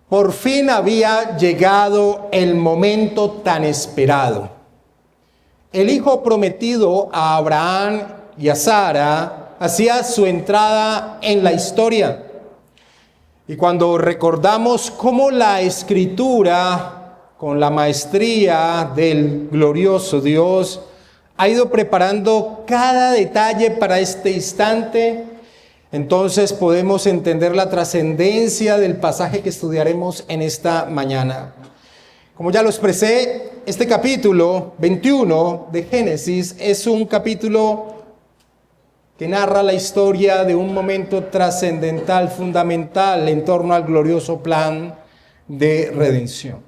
Por fin había llegado el momento tan esperado. El hijo prometido a Abraham y a Sara hacía su entrada en la historia. Y cuando recordamos cómo la Escritura, con la maestría del glorioso Dios, ha ido preparando cada detalle para este instante, entonces podemos entender la trascendencia del pasaje que estudiaremos en esta mañana. Como ya lo expresé, este capítulo 21 de Génesis es un capítulo que narra la historia de un momento trascendental, fundamental en torno al glorioso plan de redención.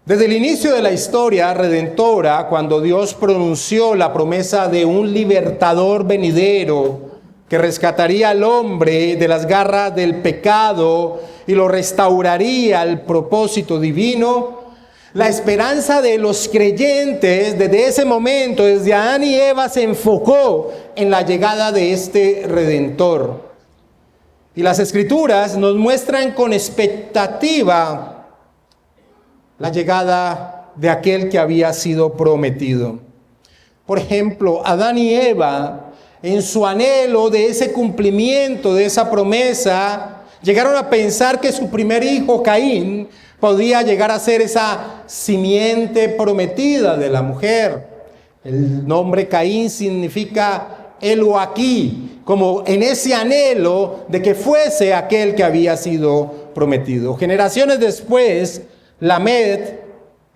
Desde el inicio de la historia redentora, cuando Dios pronunció la promesa de un libertador venidero que rescataría al hombre de las garras del pecado y lo restauraría al propósito divino, la esperanza de los creyentes desde ese momento, desde Adán y Eva, se enfocó en la llegada de este Redentor. Y las Escrituras nos muestran con expectativa la llegada de aquel que había sido prometido. Por ejemplo, Adán y Eva, en su anhelo de ese cumplimiento, de esa promesa, llegaron a pensar que su primer hijo, Caín, podía llegar a ser esa simiente prometida de la mujer. El nombre Caín significa helo aquí, como en ese anhelo de que fuese aquel que había sido prometido. Generaciones después, Lamed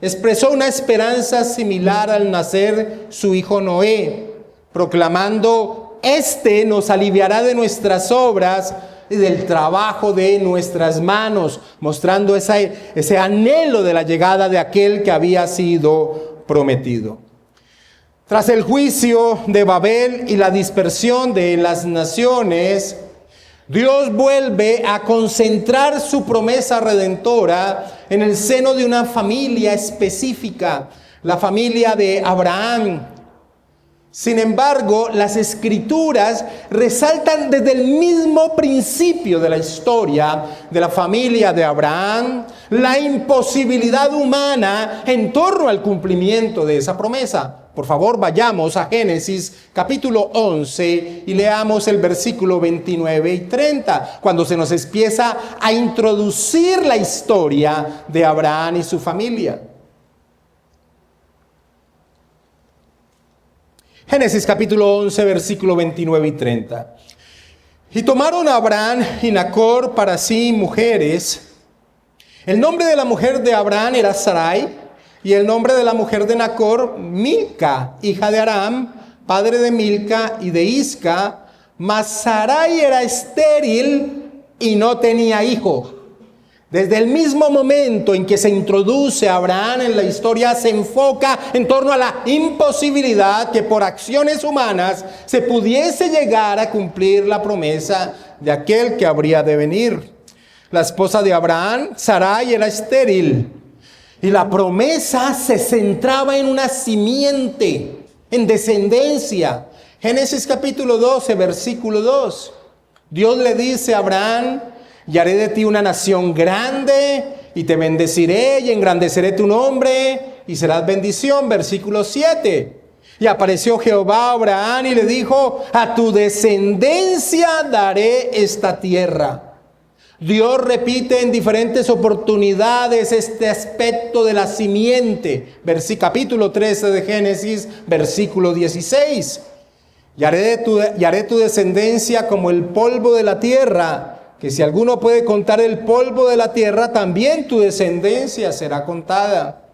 expresó una esperanza similar al nacer su hijo Noé, proclamando: "Este nos aliviará de nuestras obras y del trabajo de nuestras manos", mostrando ese anhelo de la llegada de aquel que había sido prometido. Tras el juicio de Babel y la dispersión de las naciones, Dios vuelve a concentrar su promesa redentora en el seno de una familia específica, la familia de Abraham. Sin embargo, las Escrituras resaltan desde el mismo principio de la historia de la familia de Abraham la imposibilidad humana en torno al cumplimiento de esa promesa. Por favor, vayamos a Génesis capítulo 11 y leamos el versículo 29 y 30, cuando se nos empieza a introducir la historia de Abraham y su familia. Génesis capítulo 11, versículo 29 y 30. Y tomaron a Abraham y Nacor para sí mujeres. El nombre de la mujer de Abraham era Sarai, y el nombre de la mujer de Nacor, Milca, hija de Aram, padre de Milca y de Isca. Mas Sarai era estéril y no tenía hijo. Desde el mismo momento en que se introduce a Abraham en la historia, se enfoca en torno a la imposibilidad que por acciones humanas se pudiese llegar a cumplir la promesa de aquel que habría de venir. La esposa de Abraham, Sarai, era estéril, y la promesa se centraba en una simiente, en descendencia. Génesis capítulo 12, versículo 2. Dios le dice a Abraham: "Y haré de ti una nación grande, y te bendeciré, y engrandeceré tu nombre, y serás bendición". Versículo 7. Y apareció Jehová a Abraham y le dijo: "A tu descendencia daré esta tierra". Dios repite en diferentes oportunidades este aspecto de la simiente. Capítulo 13 de Génesis, versículo 16. Y haré tu descendencia como el polvo de la tierra, que si alguno puede contar el polvo de la tierra, también tu descendencia será contada.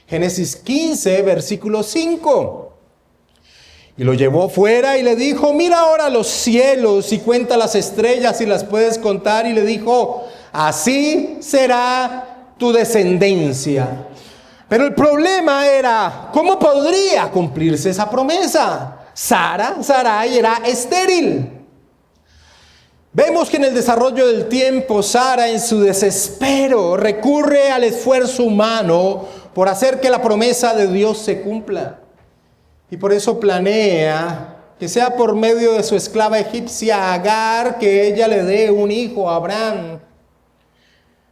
Génesis 15, versículo 5. Y lo llevó fuera y le dijo: "Mira ahora los cielos y cuenta las estrellas si las puedes contar". Y le dijo: "Así será tu descendencia". Pero el problema era: ¿cómo podría cumplirse esa promesa? Sarai era estéril. Vemos que en el desarrollo del tiempo, Sara, en su desespero, recurre al esfuerzo humano por hacer que la promesa de Dios se cumpla. Y por eso planea que sea por medio de su esclava egipcia Agar que ella le dé un hijo a Abraham.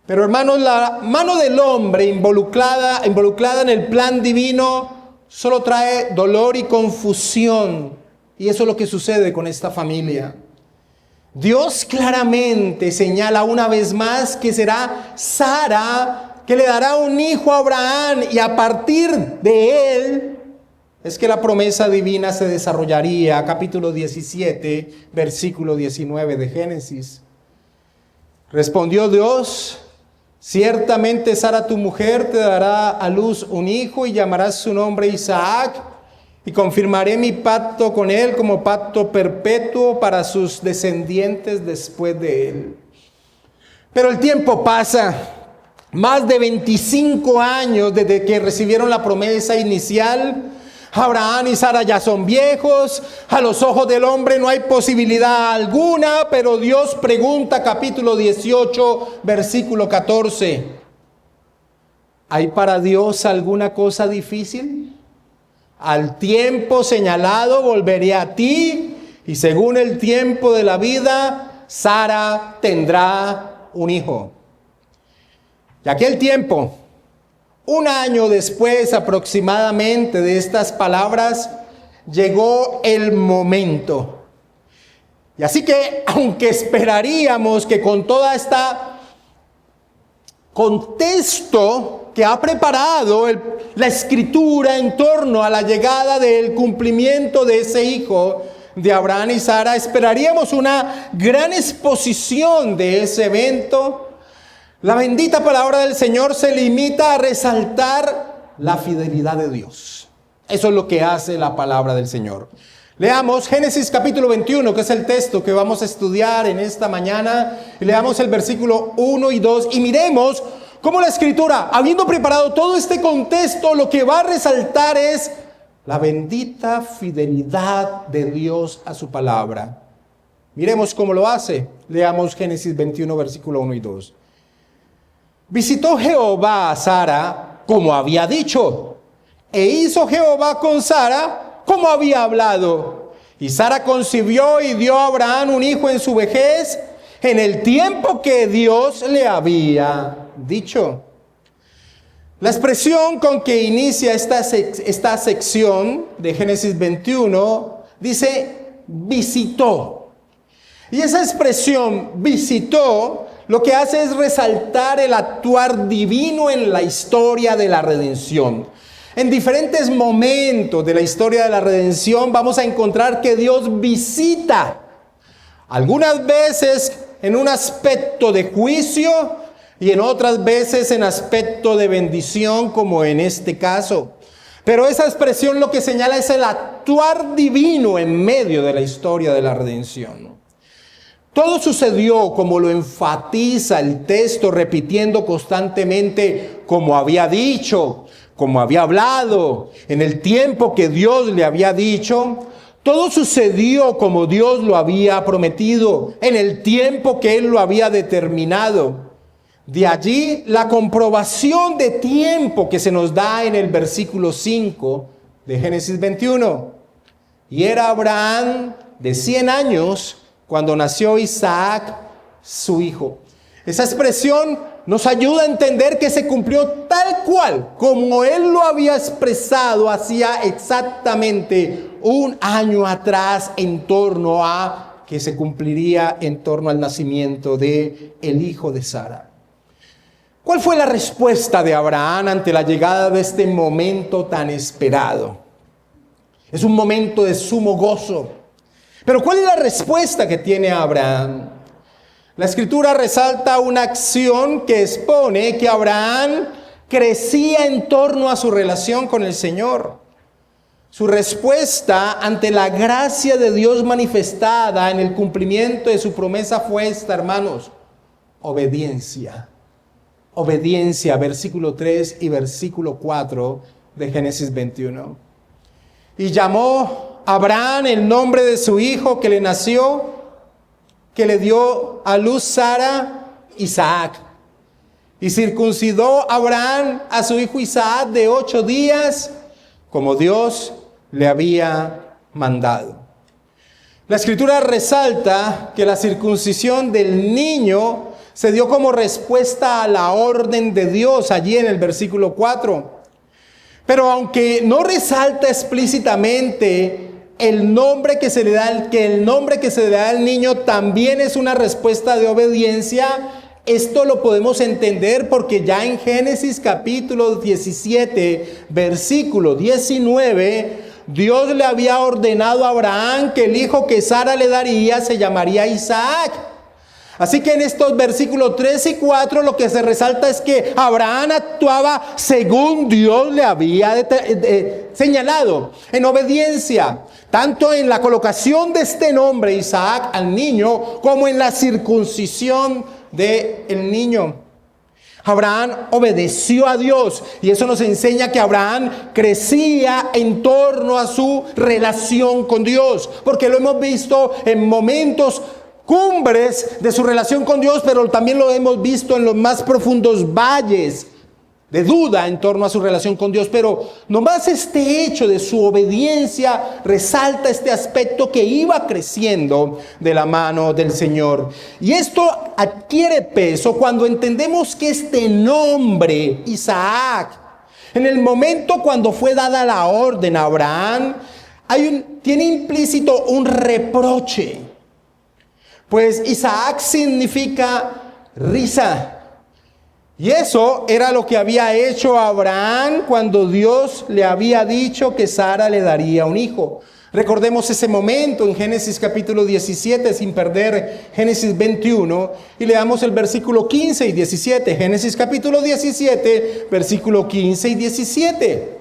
Pero hermanos, la mano del hombre involucrada en el plan divino solo trae dolor y confusión. Y eso es lo que sucede con esta familia. Dios claramente señala una vez más que será Sara, que le dará un hijo a Abraham, y a partir de él es que la promesa divina se desarrollaría. Capítulo 17, versículo 19 de Génesis. Respondió Dios: ciertamente Sara tu mujer te dará a luz un hijo y llamarás su nombre Isaac, y confirmaré mi pacto con él como pacto perpetuo para sus descendientes después de él. Pero el tiempo pasa, más de 25 años desde que recibieron la promesa inicial. Abraham y Sara ya son viejos, a los ojos del hombre no hay posibilidad alguna, pero Dios pregunta, capítulo 18, versículo 14. ¿Hay para Dios alguna cosa difícil? Al tiempo señalado volveré a ti, y según el tiempo de la vida, Sara tendrá un hijo. Y aquel tiempo, un año después aproximadamente de estas palabras, llegó el momento. Y así que, aunque esperaríamos que con toda esta contexto que ha preparado la escritura en torno a la llegada del cumplimiento de ese hijo de Abraham y Sara, esperaríamos una gran exposición de ese evento. La bendita palabra del Señor se limita a resaltar la fidelidad de Dios. Eso es lo que hace la palabra del Señor. Leamos Génesis capítulo 21, que es el texto que vamos a estudiar en esta mañana. Y leamos el versículo 1 y 2 y miremos cómo la escritura, habiendo preparado todo este contexto, lo que va a resaltar es la bendita fidelidad de Dios a su palabra. Miremos cómo lo hace. Leamos Génesis 21, versículo 1 y 2. Visitó Jehová a Sara como había dicho, e hizo Jehová con Sara como había hablado. Y Sara concibió y dio a Abraham un hijo en su vejez, en el tiempo que Dios le había dicho. La expresión con que inicia esta sección de Génesis 21 dice visitó. Y esa expresión visitó lo que hace es resaltar el actuar divino en la historia de la redención. En diferentes momentos de la historia de la redención vamos a encontrar que Dios visita, algunas veces en un aspecto de juicio y en otras veces en aspecto de bendición, como en este caso. Pero esa expresión lo que señala es el actuar divino en medio de la historia de la redención. Todo sucedió como lo enfatiza el texto, repitiendo constantemente como había dicho, como había hablado, en el tiempo que Dios le había dicho. Todo sucedió como Dios lo había prometido, en el tiempo que Él lo había determinado. De allí la comprobación de tiempo que se nos da en el versículo 5 de Génesis 21. Y era Abraham de 100 años cuando nació Isaac, su hijo. Esa expresión nos ayuda a entender que se cumplió tal cual como Él lo había expresado hacía exactamente un año atrás, en torno a que se cumpliría en torno al nacimiento de el hijo de Sara. ¿Cuál fue la respuesta de Abraham ante la llegada de este momento tan esperado? Es un momento de sumo gozo. Pero ¿cuál es la respuesta que tiene Abraham? La escritura resalta una acción que expone que Abraham crecía en torno a su relación con el Señor. Su respuesta ante la gracia de Dios manifestada en el cumplimiento de su promesa fue esta, hermanos: obediencia. Obediencia, versículo 3 y versículo 4 de Génesis 21. Y llamó Abraham el nombre de su hijo que le nació, que le dio a luz Sara, Isaac. Y circuncidó Abraham a su hijo Isaac de 8 días, como Dios le había mandado. La escritura resalta que la circuncisión del niño se dio como respuesta a la orden de Dios allí en el versículo 4. Pero aunque no resalta explícitamente el nombre que se le da, que el nombre que se le da al niño también es una respuesta de obediencia, esto lo podemos entender porque ya en Génesis capítulo 17, versículo 19, Dios le había ordenado a Abraham que el hijo que Sara le daría se llamaría Isaac. Así que en estos versículos 3 y 4 lo que se resalta es que Abraham actuaba según Dios le había señalado, en obediencia, tanto en la colocación de este nombre Isaac al niño, como en la circuncisión del niño. Abraham obedeció a Dios y eso nos enseña que Abraham crecía en torno a su relación con Dios, porque lo hemos visto en momentos cumbres de su relación con Dios, pero también lo hemos visto en los más profundos valles de duda en torno a su relación con Dios. Pero nomás este hecho de su obediencia resalta este aspecto que iba creciendo de la mano del Señor. Y esto adquiere peso cuando entendemos que este nombre, Isaac, en el momento cuando fue dada la orden a Abraham, tiene implícito un reproche. Pues Isaac significa risa. Y eso era lo que había hecho Abraham cuando Dios le había dicho que Sara le daría un hijo. Recordemos ese momento en Génesis capítulo 17, sin perder Génesis 21, y leamos el versículo 15 y 17. Génesis capítulo 17, versículo 15 y 17.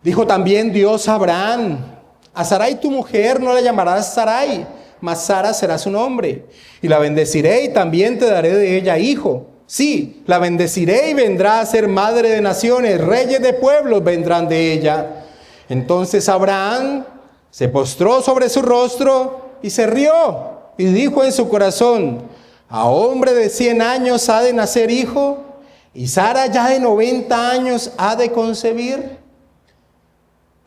Dijo también Dios a Abraham: a Sarai tu mujer no la llamarás Sarai, mas Sara será su nombre. Y la bendeciré y también te daré de ella hijo. Sí, la bendeciré y vendrá a ser madre de naciones, reyes de pueblos vendrán de ella. Entonces Abraham se postró sobre su rostro y se rió. Y dijo en su corazón: a hombre de 100 años ha de nacer hijo, y Sara ya de 90 años ha de concebir.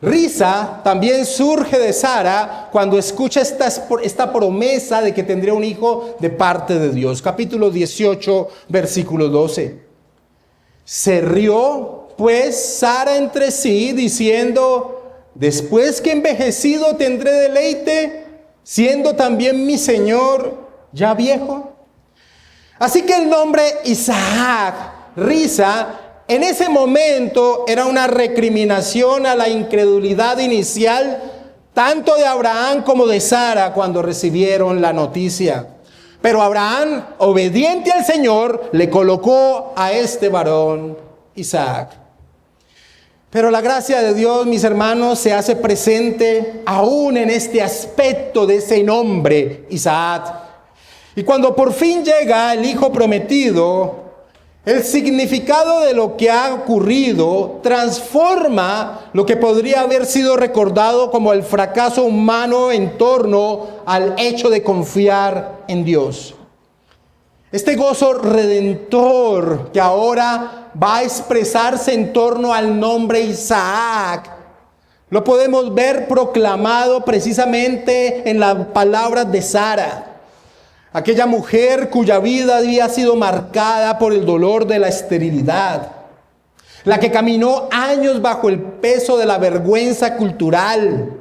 Risa también surge de Sara cuando escucha esta promesa de que tendría un hijo de parte de Dios. Capítulo 18, versículo 12. Se rió pues Sara entre sí, diciendo: después que envejecido tendré deleite, siendo también mi Señor ya viejo. Así que el nombre Isaac, risa, en ese momento era una recriminación a la incredulidad inicial, tanto de Abraham como de Sara cuando recibieron la noticia. Pero Abraham, obediente al Señor, le colocó a este varón Isaac. Pero la gracia de Dios, mis hermanos, se hace presente aún en este aspecto de ese nombre, Isaac. Y cuando por fin llega el hijo prometido, el significado de lo que ha ocurrido transforma lo que podría haber sido recordado como el fracaso humano en torno al hecho de confiar en Dios. Este gozo redentor que ahora va a expresarse en torno al nombre Isaac, lo podemos ver proclamado precisamente en las palabras de Sara. Aquella mujer cuya vida había sido marcada por el dolor de la esterilidad, la que caminó años bajo el peso de la vergüenza cultural,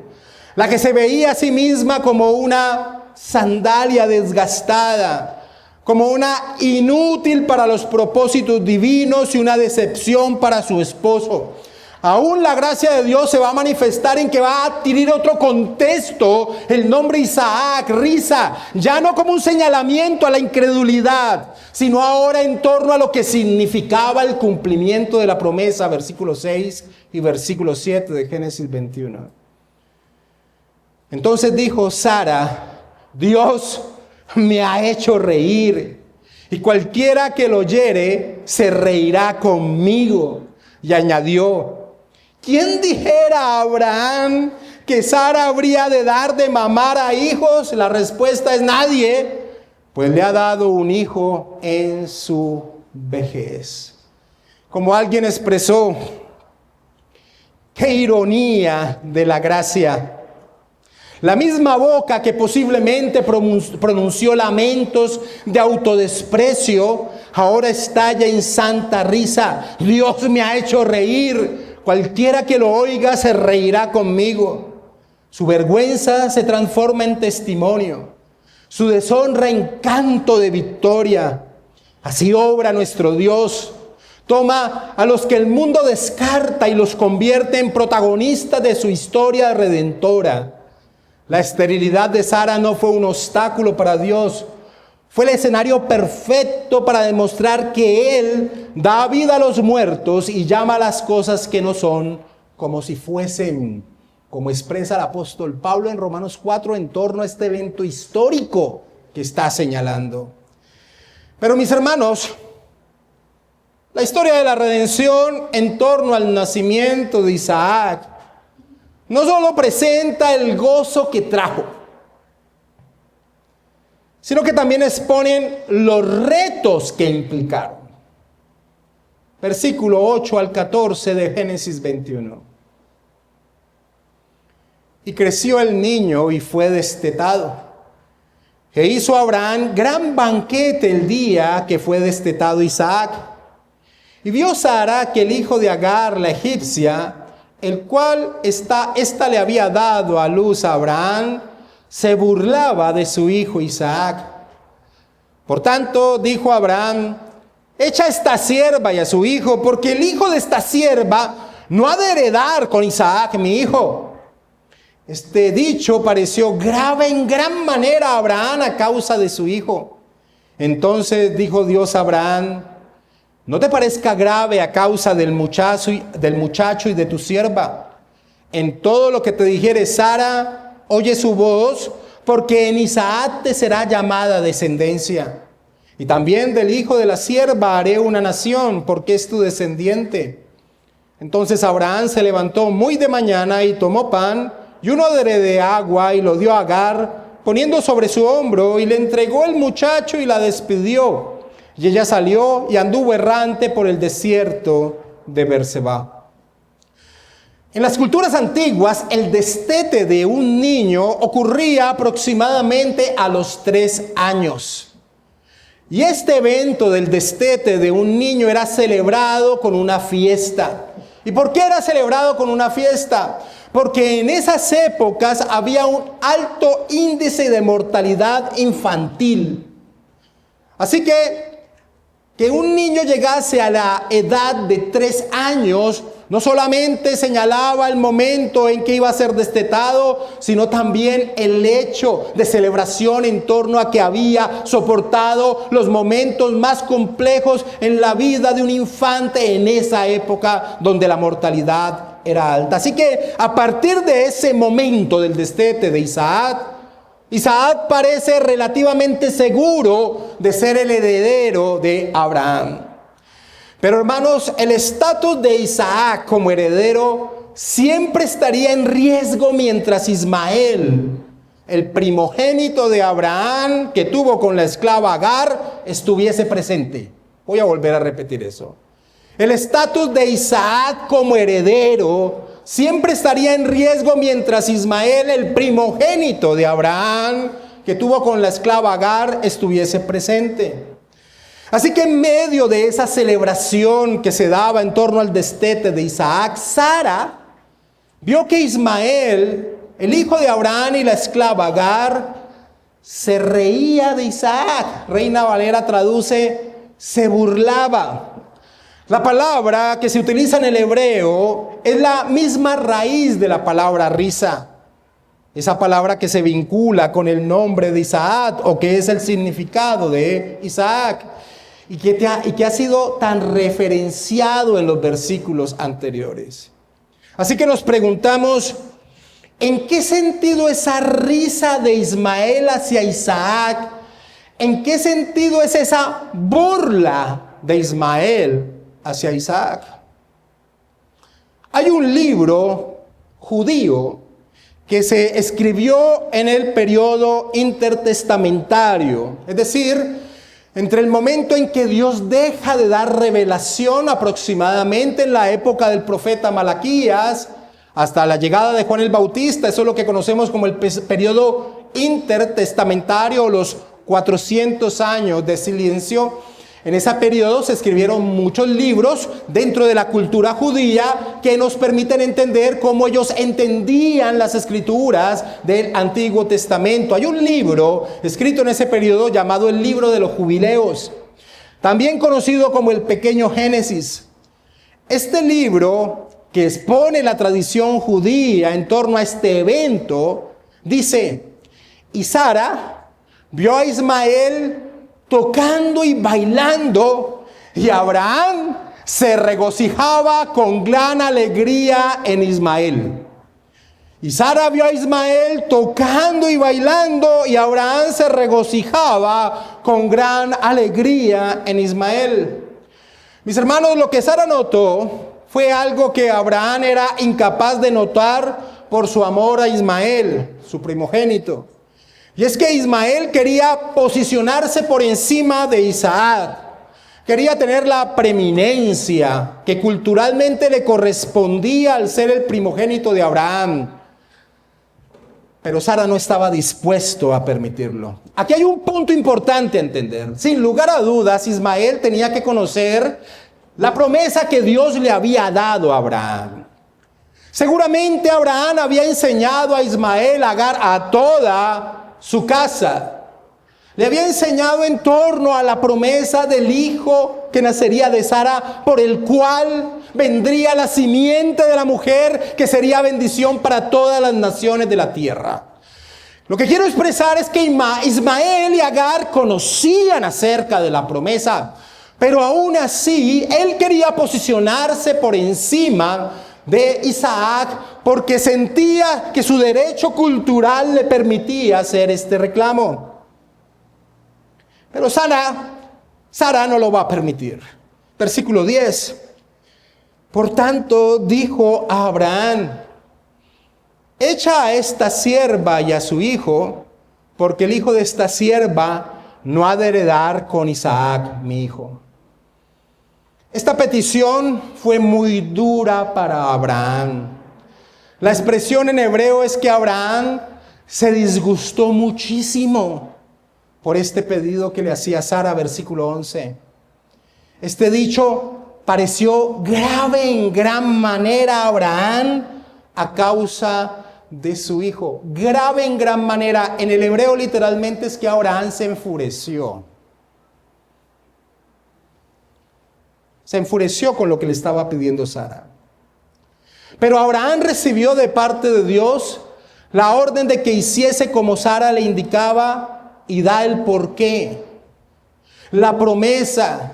la que se veía a sí misma como una sandalia desgastada, como una inútil para los propósitos divinos y una decepción para su esposo. Aún la gracia de Dios se va a manifestar en que va a adquirir otro contexto el nombre Isaac, risa, ya no como un señalamiento a la incredulidad, sino ahora en torno a lo que significaba el cumplimiento de la promesa, versículo 6 y versículo 7 de Génesis 21. Entonces dijo Sara: Dios me ha hecho reír, y cualquiera que lo oyere se reirá conmigo. Y añadió: ¿quién dijera a Abraham que Sara habría de dar de mamar a hijos? La respuesta es nadie, pues le ha dado un hijo en su vejez. Como alguien expresó: qué ironía de la gracia. La misma boca que posiblemente pronunció lamentos de autodesprecio, ahora estalla en santa risa. Dios me ha hecho reír. Cualquiera que lo oiga se reirá conmigo. Su vergüenza se transforma en testimonio. Su deshonra en canto de victoria. Así obra nuestro Dios. Toma a los que el mundo descarta y los convierte en protagonistas de su historia redentora. La esterilidad de Sara no fue un obstáculo para Dios. Fue el escenario perfecto para demostrar que Él da vida a los muertos y llama a las cosas que no son como si fuesen, como expresa el apóstol Pablo en Romanos 4 en torno a este evento histórico que está señalando. Pero mis hermanos, la historia de la redención en torno al nacimiento de Isaac no solo presenta el gozo que trajo, sino que también exponen los retos que implicaron. Versículo 8 al 14 de Génesis 21. Y creció el niño y fue destetado. E hizo Abraham gran banquete el día que fue destetado Isaac. Y vio Sara que el hijo de Agar, la egipcia, el cual ésta le había dado a luz a Abraham, se burlaba de su hijo Isaac. Por tanto, dijo Abraham: echa a esta sierva y a su hijo, porque el hijo de esta sierva no ha de heredar con Isaac, mi hijo. Este dicho pareció grave en gran manera a Abraham a causa de su hijo. Entonces dijo Dios a Abraham: no te parezca grave a causa del muchacho y de tu sierva. En todo lo que te dijere Sara, oye su voz, porque en Isaac te será llamada descendencia. Y también del hijo de la sierva haré una nación, porque es tu descendiente. Entonces Abraham se levantó muy de mañana y tomó pan y un odre de agua y lo dio a Agar, poniendo sobre su hombro, y le entregó el muchacho y la despidió. Y ella salió y anduvo errante por el desierto de Berseba. En las culturas antiguas, el destete de un niño ocurría aproximadamente a los 3 años. Y este evento del destete de un niño era celebrado con una fiesta. ¿Y por qué era celebrado con una fiesta? Porque en esas épocas había un alto índice de mortalidad infantil. Así que un niño llegase a la edad de 3 años no solamente señalaba el momento en que iba a ser destetado, sino también el hecho de celebración en torno a que había soportado los momentos más complejos en la vida de un infante en esa época donde la mortalidad era alta. Así que a partir de ese momento del destete de Isaac parece relativamente seguro de ser el heredero de Abraham. Pero hermanos, el estatus de Isaac como heredero siempre estaría en riesgo mientras Ismael, el primogénito de Abraham que tuvo con la esclava Agar, estuviese presente. Voy a volver a repetir eso. El estatus de Isaac como heredero siempre estaría en riesgo mientras Ismael, el primogénito de Abraham, que tuvo con la esclava Agar, estuviese presente. Así que en medio de esa celebración que se daba en torno al destete de Isaac, Sara vio que Ismael, el hijo de Abraham y la esclava Agar, se reía de Isaac. Reina Valera traduce: se burlaba. La palabra que se utiliza en el hebreo es la misma raíz de la palabra risa. Esa palabra que se vincula con el nombre de Isaac, o que es el significado de Isaac, y que ha sido tan referenciado en los versículos anteriores. Así que nos preguntamos, ¿en qué sentido esa risa de Ismael hacia Isaac? ¿En qué sentido es esa burla de Ismael hacia Isaac? Hay un libro judío que se escribió en el periodo intertestamentario, es decir, entre el momento en que Dios deja de dar revelación, aproximadamente en la época del profeta Malaquías, hasta la llegada de Juan el Bautista. Eso es lo que conocemos como el periodo intertestamentario, los 400 años de silencio. En ese periodo se escribieron muchos libros dentro de la cultura judía que nos permiten entender cómo ellos entendían las escrituras del Antiguo Testamento. Hay un libro escrito en ese periodo llamado el Libro de los Jubileos, también conocido como el Pequeño Génesis. Este libro, que expone la tradición judía en torno a este evento, dice: y Sara vio a Ismael tocando y bailando, y Abraham se regocijaba con gran alegría en Ismael. Y Sara vio a Ismael tocando y bailando, y Abraham se regocijaba con gran alegría en Ismael. Mis hermanos, lo que Sara notó fue algo que Abraham era incapaz de notar por su amor a Ismael, su primogénito. Y es que Ismael quería posicionarse por encima de Isaac. Quería tener la preeminencia que culturalmente le correspondía al ser el primogénito de Abraham. Pero Sara no estaba dispuesto a permitirlo. Aquí hay un punto importante a entender. Sin lugar a dudas, Ismael tenía que conocer la promesa que Dios le había dado a Abraham. Seguramente Abraham había enseñado a Ismael, a Agar, a toda su casa. Le había enseñado en torno a la promesa del hijo que nacería de Sara, por el cual vendría la simiente de la mujer que sería bendición para todas las naciones de la tierra. Lo que quiero expresar es que Ismael y Agar conocían acerca de la promesa, pero aún así él quería posicionarse por encima de Isaac porque sentía que su derecho cultural le permitía hacer este reclamo. Pero Sara no lo va a permitir. Versículo 10. Por tanto, dijo a Abraham: echa a esta sierva y a su hijo, porque el hijo de esta sierva no ha de heredar con Isaac, mi hijo. Esta petición fue muy dura para Abraham. La expresión en hebreo es que Abraham se disgustó muchísimo por este pedido que le hacía Sara, versículo 11. Este dicho pareció grave en gran manera a Abraham a causa de su hijo. Grave en gran manera. En el hebreo literalmente es que Abraham se enfureció. Se enfureció con lo que le estaba pidiendo Sara. Pero Abraham recibió de parte de Dios la orden de que hiciese como Sara le indicaba, y da el porqué. La promesa,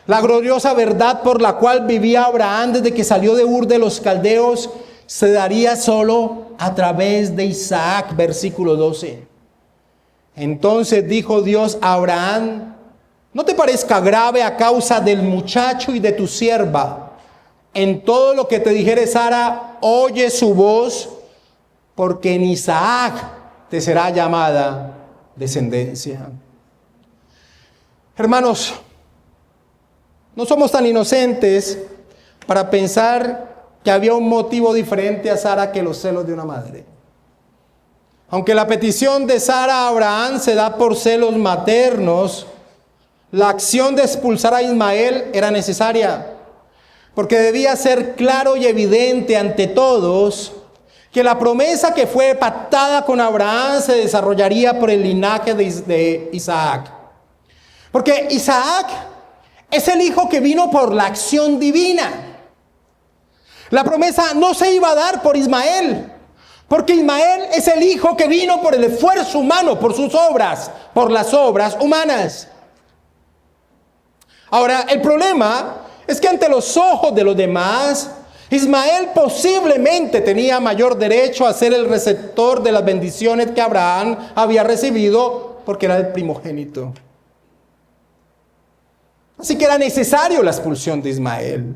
la gloriosa verdad por la cual vivía Abraham desde que salió de Ur de los Caldeos, se daría solo a través de Isaac, versículo 12. Entonces dijo Dios a Abraham: no te parezca grave a causa del muchacho y de tu sierva. En todo lo que te dijere Sara, oye su voz, porque en Isaac te será llamada descendencia. Hermanos, no somos tan inocentes para pensar que había un motivo diferente a Sara que los celos de una madre. Aunque la petición de Sara a Abraham se da por celos maternos, la acción de expulsar a Ismael era necesaria, porque debía ser claro y evidente ante todos que la promesa que fue pactada con Abraham se desarrollaría por el linaje de Isaac. Porque Isaac es el hijo que vino por la acción divina. La promesa no se iba a dar por Ismael, porque Ismael es el hijo que vino por el esfuerzo humano, por sus obras, por las obras humanas. Ahora, el problema es que ante los ojos de los demás, Ismael posiblemente tenía mayor derecho a ser el receptor de las bendiciones que Abraham había recibido porque era el primogénito. Así que era necesario la expulsión de Ismael.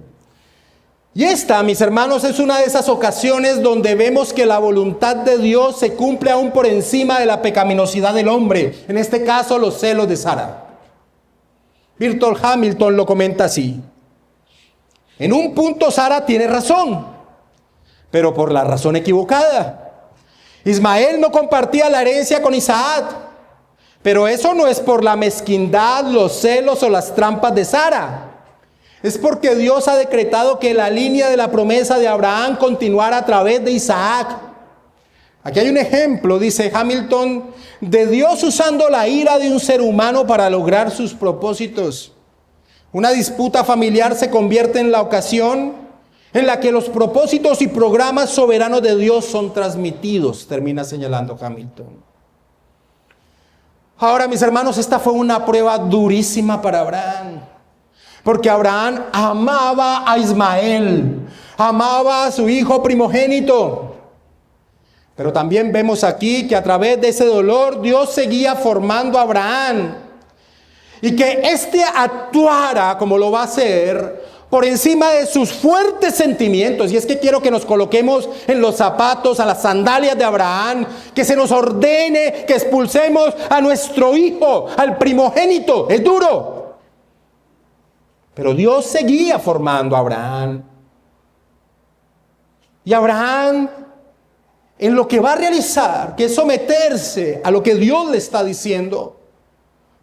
Y esta, mis hermanos, es una de esas ocasiones donde vemos que la voluntad de Dios se cumple aún por encima de la pecaminosidad del hombre. En este caso, los celos de Sara. Milton Hamilton lo comenta así: en un punto Sara tiene razón, pero por la razón equivocada. Ismael no compartía la herencia con Isaac, pero eso no es por la mezquindad, los celos o las trampas de Sara. Es porque Dios ha decretado que la línea de la promesa de Abraham continuara a través de Isaac. Aquí hay un ejemplo, dice Hamilton, de Dios usando la ira de un ser humano para lograr sus propósitos. Una disputa familiar se convierte en la ocasión en la que los propósitos y programas soberanos de Dios son transmitidos, termina señalando Hamilton. Ahora, mis hermanos, esta fue una prueba durísima para Abraham, porque Abraham amaba a Ismael, amaba a su hijo primogénito. Pero también vemos aquí que a través de ese dolor Dios seguía formando a Abraham. Y que éste actuara como lo va a hacer por encima de sus fuertes sentimientos. Y es que quiero que nos coloquemos en los zapatos, a las sandalias de Abraham. Que se nos ordene que expulsemos a nuestro hijo, al primogénito. Es duro. Pero Dios seguía formando a Abraham. Y Abraham, en lo que va a realizar, que es someterse a lo que Dios le está diciendo,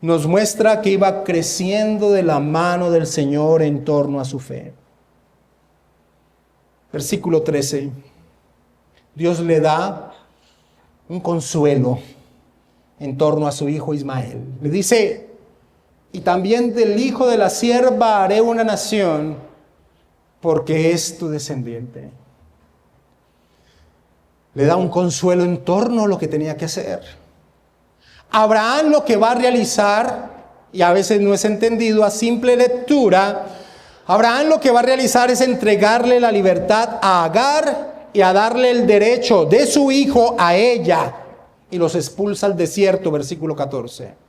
nos muestra que iba creciendo de la mano del Señor en torno a su fe. Versículo 13. Dios le da un consuelo en torno a su hijo Ismael. Le dice: y también del hijo de la sierva haré una nación, porque es tu descendiente. Le da un consuelo en torno a lo que tenía que hacer. Abraham lo que va a realizar, y a veces no es entendido a simple lectura, Abraham lo que va a realizar es entregarle la libertad a Agar y a darle el derecho de su hijo a ella, y los expulsa al desierto, versículo 14.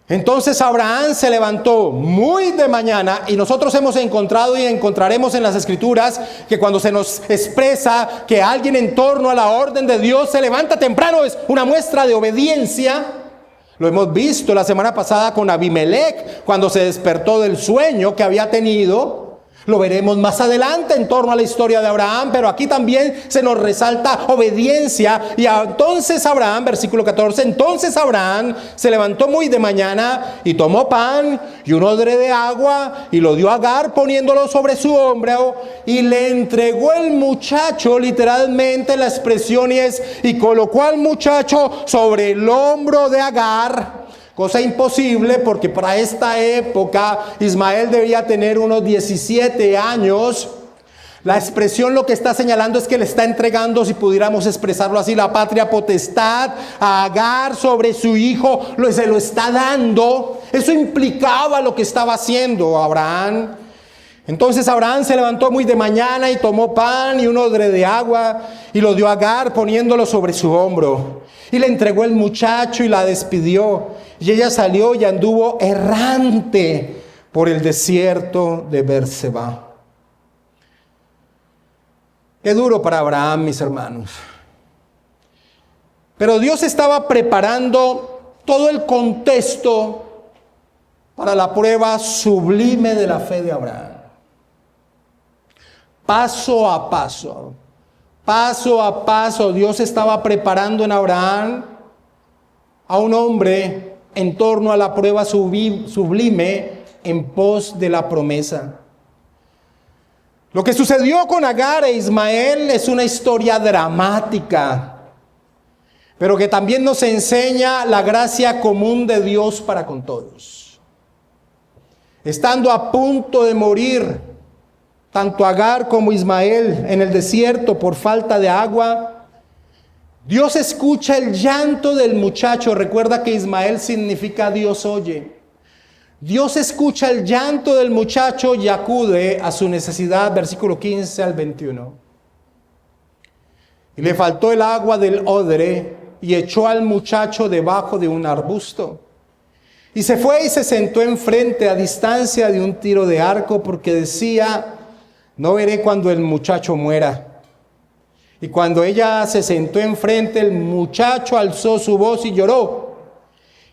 Entonces Abraham se levantó muy de mañana, y nosotros hemos encontrado y encontraremos en las escrituras que cuando se nos expresa que alguien en torno a la orden de Dios se levanta temprano es una muestra de obediencia. Lo hemos visto la semana pasada con Abimelech cuando se despertó del sueño que había tenido. Lo veremos más adelante en torno a la historia de Abraham, pero aquí también se nos resalta obediencia. Y entonces Abraham, versículo 14, entonces Abraham se levantó muy de mañana y tomó pan y un odre de agua y lo dio a Agar poniéndolo sobre su hombro y le entregó el muchacho, literalmente la expresión es, y colocó al muchacho sobre el hombro de Agar. Cosa imposible porque para esta época Ismael debía tener unos 17 años. La expresión lo que está señalando es que le está entregando, si pudiéramos expresarlo así, la patria potestad a Agar sobre su hijo. Se lo está dando. Eso implicaba lo que estaba haciendo Abraham. Entonces Abraham se levantó muy de mañana y tomó pan y un odre de agua y lo dio a Agar poniéndolo sobre su hombro. Y le entregó el muchacho y la despidió. Y ella salió y anduvo errante por el desierto de Berseba. Qué duro para Abraham, mis hermanos. Pero Dios estaba preparando todo el contexto para la prueba sublime de la fe de Abraham. Paso a paso, Dios estaba preparando en Abraham a un hombre en torno a la prueba sublime en pos de la promesa. Lo que sucedió con Agar e Ismael es una historia dramática, pero que también nos enseña la gracia común de Dios para con todos. Estando a punto de morir, tanto Agar como Ismael en el desierto por falta de agua, Dios escucha el llanto del muchacho. Recuerda que Ismael significa Dios oye. Dios escucha el llanto del muchacho y acude a su necesidad, versículo 15 al 21. Y le faltó el agua del odre y echó al muchacho debajo de un arbusto. Y se fue y se sentó enfrente a distancia de un tiro de arco porque decía: no veré cuando el muchacho muera. Y cuando ella se sentó enfrente, el muchacho alzó su voz y lloró.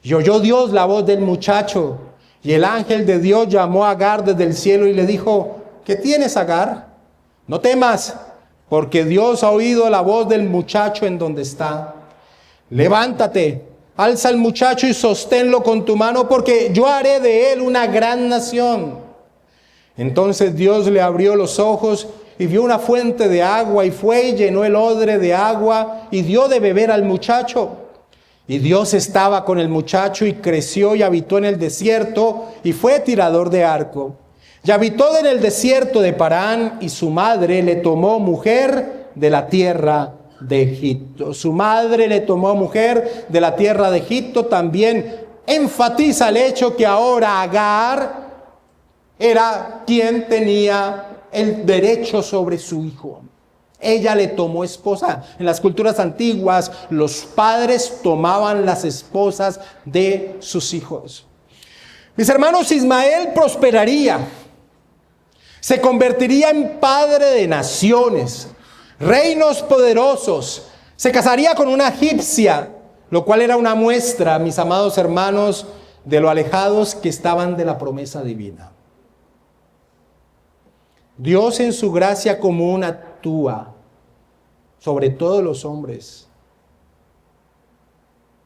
Y oyó Dios la voz del muchacho. Y el ángel de Dios llamó a Agar desde el cielo y le dijo: ¿qué tienes, Agar? No temas, porque Dios ha oído la voz del muchacho en donde está. Levántate, alza al muchacho y sosténlo con tu mano, porque yo haré de él una gran nación. Entonces Dios le abrió los ojos y vio una fuente de agua, y fue y llenó el odre de agua y dio de beber al muchacho. Y Dios estaba con el muchacho y creció y habitó en el desierto y fue tirador de arco. Y habitó en el desierto de Parán, y su madre le tomó mujer de la tierra de Egipto. Su madre le tomó mujer de la tierra de Egipto. También enfatiza el hecho que ahora Agar era quien tenía el derecho sobre su hijo. Ella le tomó esposa. En las culturas antiguas, los padres tomaban las esposas de sus hijos. Mis hermanos, Ismael prosperaría. Se convertiría en padre de naciones, reinos poderosos. Se casaría con una egipcia, lo cual era una muestra, mis amados hermanos, de lo alejados que estaban de la promesa divina. Dios en su gracia común actúa sobre todos los hombres.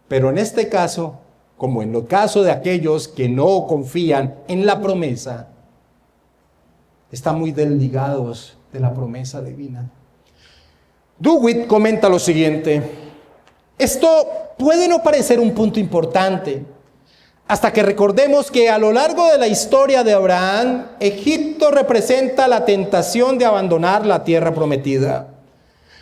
Pero en este caso, como en el caso de aquellos que no confían en la promesa, están muy desligados de la promesa divina. DeWitt comenta lo siguiente: esto puede no parecer un punto importante, hasta que recordemos que a lo largo de la historia de Abraham, Egipto representa la tentación de abandonar la tierra prometida.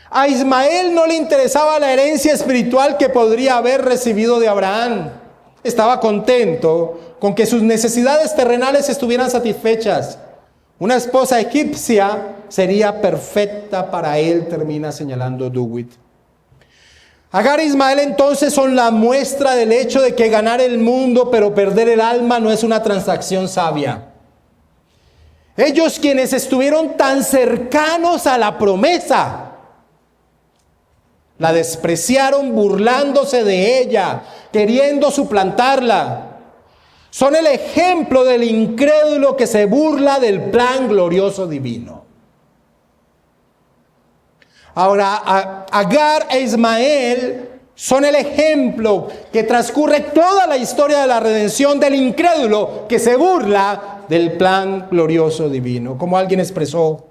A Ismael no le interesaba la herencia espiritual que podría haber recibido de Abraham. Estaba contento con que sus necesidades terrenales estuvieran satisfechas. Una esposa egipcia sería perfecta para él, termina señalando DeWitt. Agar e Ismael entonces son la muestra del hecho de que ganar el mundo pero perder el alma no es una transacción sabia. Ellos, quienes estuvieron tan cercanos a la promesa, la despreciaron burlándose de ella, queriendo suplantarla. Son el ejemplo del incrédulo que se burla del plan glorioso divino. Ahora, Agar e Ismael son el ejemplo que transcurre toda la historia de la redención del incrédulo que se burla del plan glorioso divino. Como alguien expresó,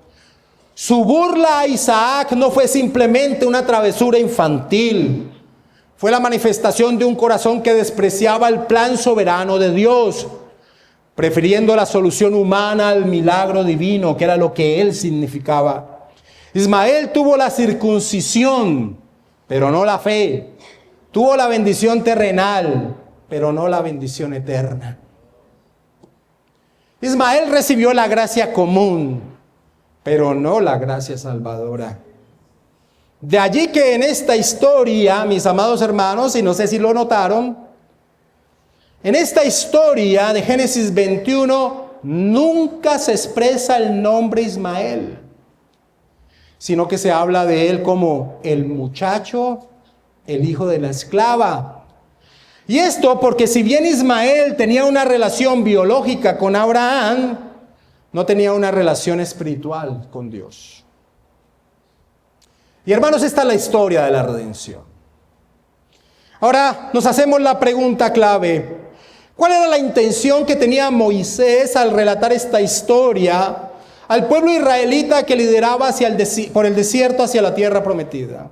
su burla a Isaac no fue simplemente una travesura infantil. Fue la manifestación de un corazón que despreciaba el plan soberano de Dios, prefiriendo la solución humana al milagro divino, que era lo que él significaba. Ismael tuvo la circuncisión, pero no la fe. Tuvo la bendición terrenal, pero no la bendición eterna. Ismael recibió la gracia común, pero no la gracia salvadora. De allí que en esta historia, mis amados hermanos, y no sé si lo notaron, en esta historia de Génesis 21 nunca se expresa el nombre Ismael, sino que se habla de él como el muchacho, el hijo de la esclava. Y esto porque si bien Ismael tenía una relación biológica con Abraham, no tenía una relación espiritual con Dios. Y hermanos, esta es la historia de la redención. Ahora nos hacemos la pregunta clave: ¿cuál era la intención que tenía Moisés al relatar esta historia al pueblo israelita que lideraba por el desierto hacia la tierra prometida?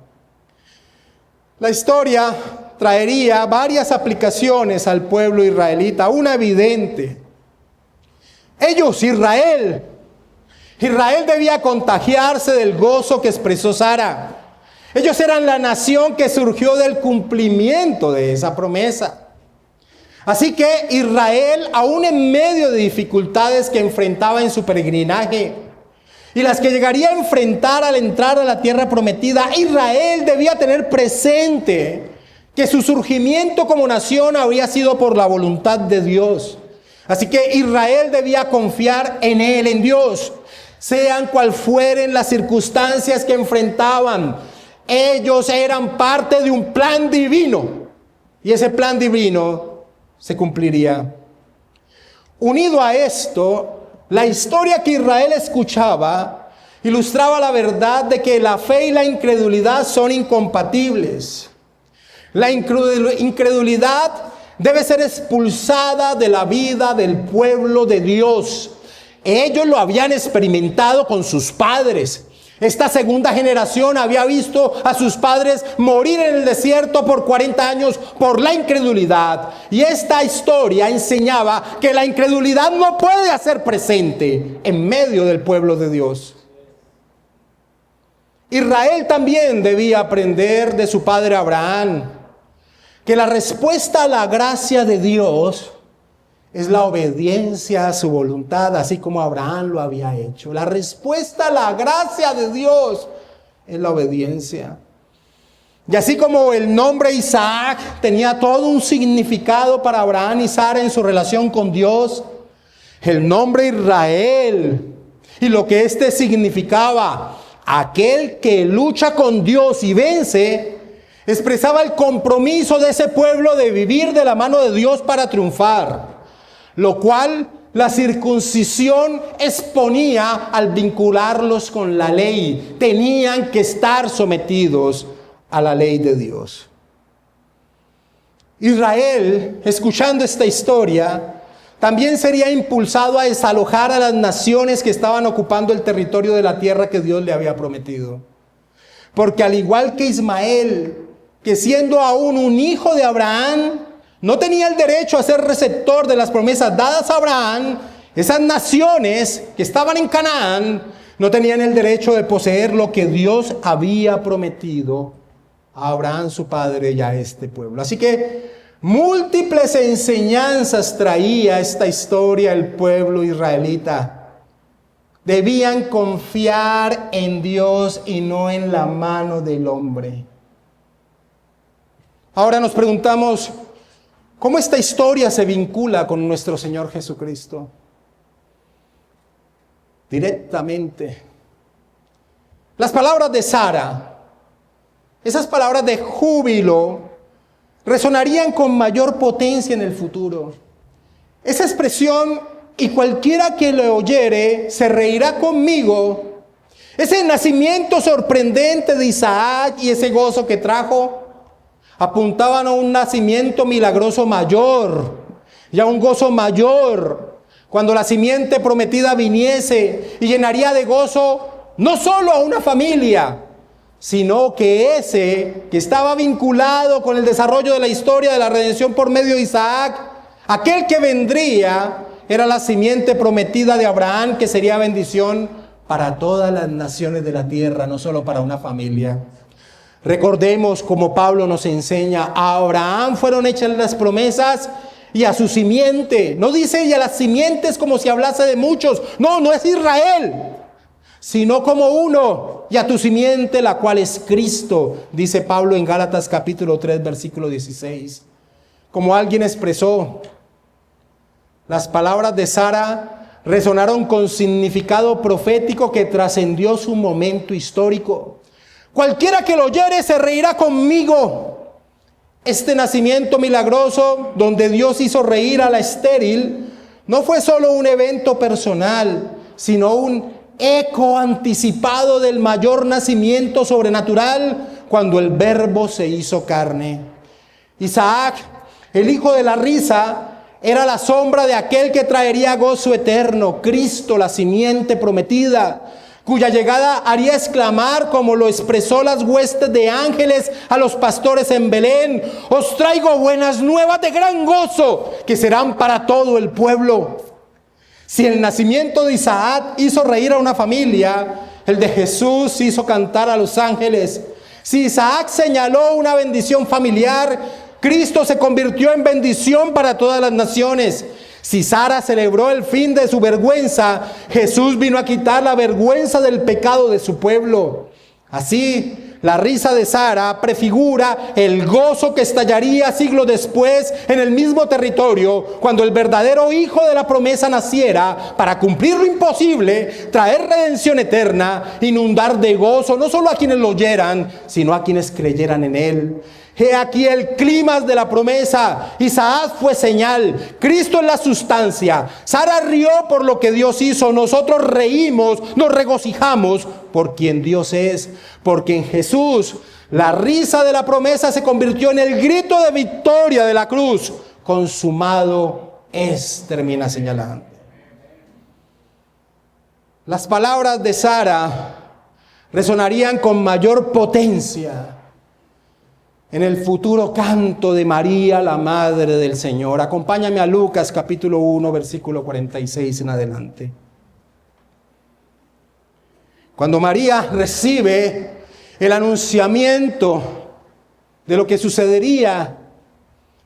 La historia traería varias aplicaciones al pueblo israelita, una evidente. Israel debía contagiarse del gozo que expresó Sara. Ellos eran la nación que surgió del cumplimiento de esa promesa. Así que Israel, aún en medio de dificultades que enfrentaba en su peregrinaje y las que llegaría a enfrentar al entrar a la tierra prometida, Israel debía tener presente que su surgimiento como nación había sido por la voluntad de Dios. Así que Israel debía confiar en Él, en Dios, sean cual fueren las circunstancias que enfrentaban. Ellos eran parte de un plan divino, y ese plan divino se cumpliría. Unido a esto, la historia que Israel escuchaba ilustraba la verdad de que la fe y la incredulidad son incompatibles. La incredulidad debe ser expulsada de la vida del pueblo de Dios. Ellos lo habían experimentado con sus padres. Esta segunda generación había visto a sus padres morir en el desierto por 40 años por la incredulidad. Y esta historia enseñaba que la incredulidad no puede hacer presente en medio del pueblo de Dios. Israel también debía aprender de su padre Abraham que la respuesta a la gracia de Dios es la obediencia a su voluntad, así como Abraham lo había hecho. La respuesta a la gracia de Dios es la obediencia. Y así como el nombre Isaac tenía todo un significado para Abraham y Sara en su relación con Dios, el nombre Israel y lo que éste significaba, aquel que lucha con Dios y vence, expresaba el compromiso de ese pueblo de vivir de la mano de Dios para triunfar. Lo cual la circuncisión exponía al vincularlos con la ley. Tenían que estar sometidos a la ley de Dios. Israel, escuchando esta historia, también sería impulsado a desalojar a las naciones que estaban ocupando el territorio de la tierra que Dios le había prometido. Porque al igual que Ismael, que siendo aún un hijo de Abraham, no tenía el derecho a ser receptor de las promesas dadas a Abraham, esas naciones que estaban en Canaán no tenían el derecho de poseer lo que Dios había prometido a Abraham, su padre, y a este pueblo. Así que múltiples enseñanzas traía esta historia el pueblo israelita. Debían confiar en Dios y no en la mano del hombre. Ahora nos preguntamos, ¿cómo esta historia se vincula con nuestro Señor Jesucristo? Directamente. Las palabras de Sara, esas palabras de júbilo, resonarían con mayor potencia en el futuro. Esa expresión, y cualquiera que lo oyere, se reirá conmigo. Ese nacimiento sorprendente de Isaac y ese gozo que trajo, apuntaban a un nacimiento milagroso mayor y a un gozo mayor cuando la simiente prometida viniese y llenaría de gozo no solo a una familia, sino que ese que estaba vinculado con el desarrollo de la historia de la redención por medio de Isaac, aquel que vendría era la simiente prometida de Abraham, que sería bendición para todas las naciones de la tierra, no solo para una familia. Recordemos, como Pablo nos enseña, a Abraham fueron hechas las promesas y a su simiente. No dice y a las simientes como si hablase de muchos. No, no es Israel, sino como uno. Y a tu simiente, la cual es Cristo, dice Pablo en Gálatas capítulo 3, versículo 16. Como alguien expresó, las palabras de Sara resonaron con significado profético que trascendió su momento histórico. Cualquiera que lo oyere se reirá conmigo. Este nacimiento milagroso, donde Dios hizo reír a la estéril, no fue solo un evento personal, sino un eco anticipado del mayor nacimiento sobrenatural cuando el Verbo se hizo carne. Isaac, el hijo de la risa, era la sombra de aquel que traería gozo eterno, Cristo, la simiente prometida, cuya llegada haría exclamar, como lo expresó las huestes de ángeles a los pastores en Belén: os traigo buenas nuevas de gran gozo, que serán para todo el pueblo. Si el nacimiento de Isaac hizo reír a una familia, el de Jesús hizo cantar a los ángeles. Si Isaac señaló una bendición familiar, Cristo se convirtió en bendición para todas las naciones. Si Sara celebró el fin de su vergüenza, Jesús vino a quitar la vergüenza del pecado de su pueblo. Así, la risa de Sara prefigura el gozo que estallaría siglos después en el mismo territorio, cuando el verdadero hijo de la promesa naciera para cumplir lo imposible, traer redención eterna, inundar de gozo no solo a quienes lo oyeran, sino a quienes creyeran en él. He aquí el clímax de la promesa. Isaac fue señal, Cristo es la sustancia. Sara rió por lo que Dios hizo. Nosotros reímos, nos regocijamos por quien Dios es. Porque en Jesús la risa de la promesa se convirtió en el grito de victoria de la cruz. Consumado es, termina señalando. Las palabras de Sara resonarían con mayor potencia en el futuro canto de María, la Madre del Señor. Acompáñame a Lucas capítulo 1, versículo 46 en adelante. Cuando María recibe el anunciamiento de lo que sucedería,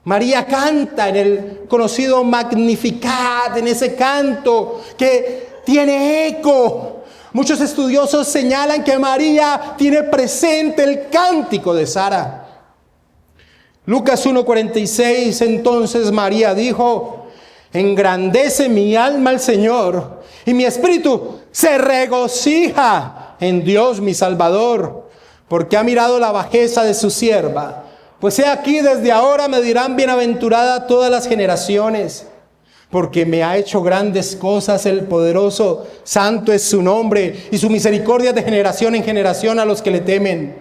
María canta en el conocido Magnificat, en ese canto que tiene eco. Muchos estudiosos señalan que María tiene presente el cántico de Sara. Lucas 1:46, entonces María dijo: engrandece mi alma al Señor, y mi espíritu se regocija en Dios mi Salvador, porque ha mirado la bajeza de su sierva. Pues he aquí, desde ahora me dirán bienaventurada todas las generaciones, porque me ha hecho grandes cosas el poderoso, santo es su nombre, y su misericordia de generación en generación a los que le temen.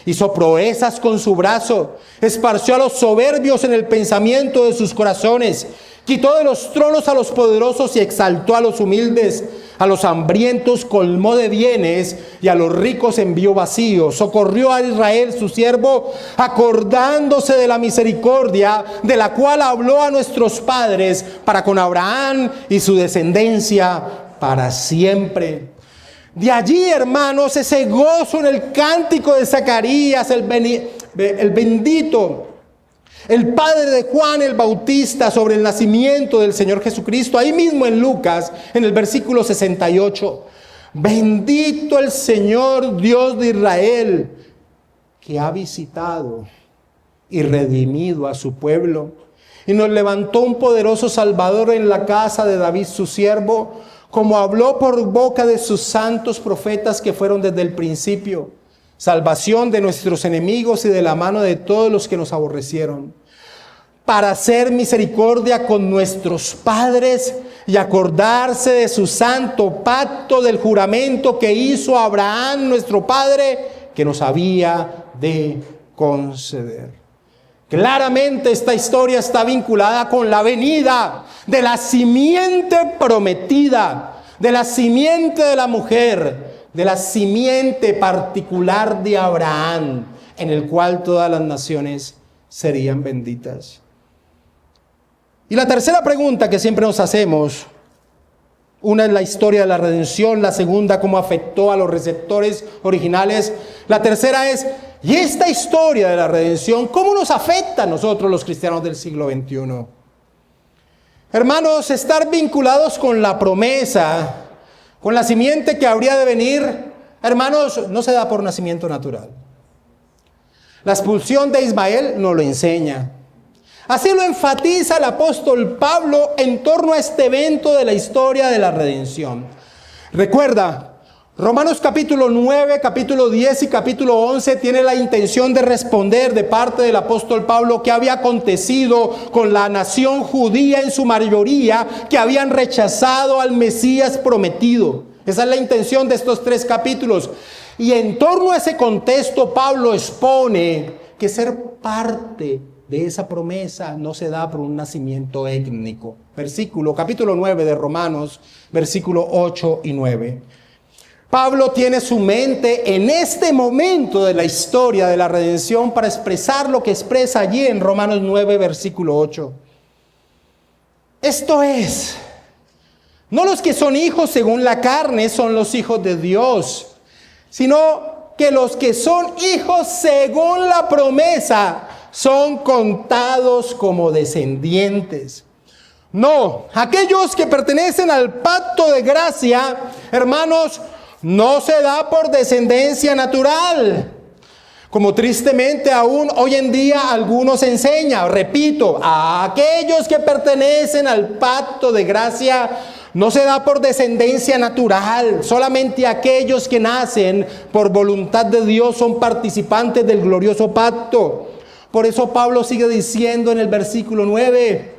Hizo proezas con su brazo, esparció a los soberbios en el pensamiento de sus corazones, quitó de los tronos a los poderosos y exaltó a los humildes. A los hambrientos colmó de bienes y a los ricos envió vacíos. Socorrió a Israel su siervo, acordándose de la misericordia de la cual habló a nuestros padres, para con Abraham y su descendencia para siempre. De allí, hermanos, ese gozo en el cántico de Zacarías, el bendito, el padre de Juan el Bautista, sobre el nacimiento del Señor Jesucristo. Ahí mismo en Lucas, en el versículo 68. Bendito el Señor Dios de Israel, que ha visitado y redimido a su pueblo, y nos levantó un poderoso Salvador en la casa de David su siervo, como habló por boca de sus santos profetas que fueron desde el principio, salvación de nuestros enemigos y de la mano de todos los que nos aborrecieron, para hacer misericordia con nuestros padres y acordarse de su santo pacto, del juramento que hizo Abraham nuestro padre, que nos había de conceder. Claramente esta historia está vinculada con la venida de la simiente prometida, de la simiente de la mujer, de la simiente particular de Abraham, en el cual todas las naciones serían benditas. Y la tercera pregunta que siempre nos hacemos, una es la historia de la redención, la segunda cómo afectó a los receptores originales, la tercera es, ¿y esta historia de la redención cómo nos afecta a nosotros los cristianos del siglo XXI? Hermanos, estar vinculados con la promesa, con la simiente que habría de venir, hermanos, no se da por nacimiento natural. La expulsión de Ismael nos lo enseña. Así lo enfatiza el apóstol Pablo en torno a este evento de la historia de la redención. Recuerda, Romanos capítulo 9, capítulo 10 y capítulo 11 tiene la intención de responder de parte del apóstol Pablo qué había acontecido con la nación judía en su mayoría, que habían rechazado al Mesías prometido. Esa es la intención de estos 3 capítulos. Y en torno a ese contexto, Pablo expone que ser parte de esa promesa no se da por un nacimiento étnico. Capítulo 9 de Romanos, versículo 8 y 9. Pablo tiene su mente en este momento de la historia de la redención para expresar lo que expresa allí en Romanos 9, versículo 8. Esto es, no los que son hijos según la carne son los hijos de Dios, sino que los que son hijos según la promesa son contados como descendientes. No, aquellos que pertenecen al pacto de gracia, hermanos, no se da por descendencia natural, como tristemente aún hoy en día algunos enseñan. Repito, a aquellos que pertenecen al pacto de gracia no se da por descendencia natural. Solamente aquellos que nacen por voluntad de Dios son participantes del glorioso pacto. Por eso Pablo sigue diciendo en el versículo 9,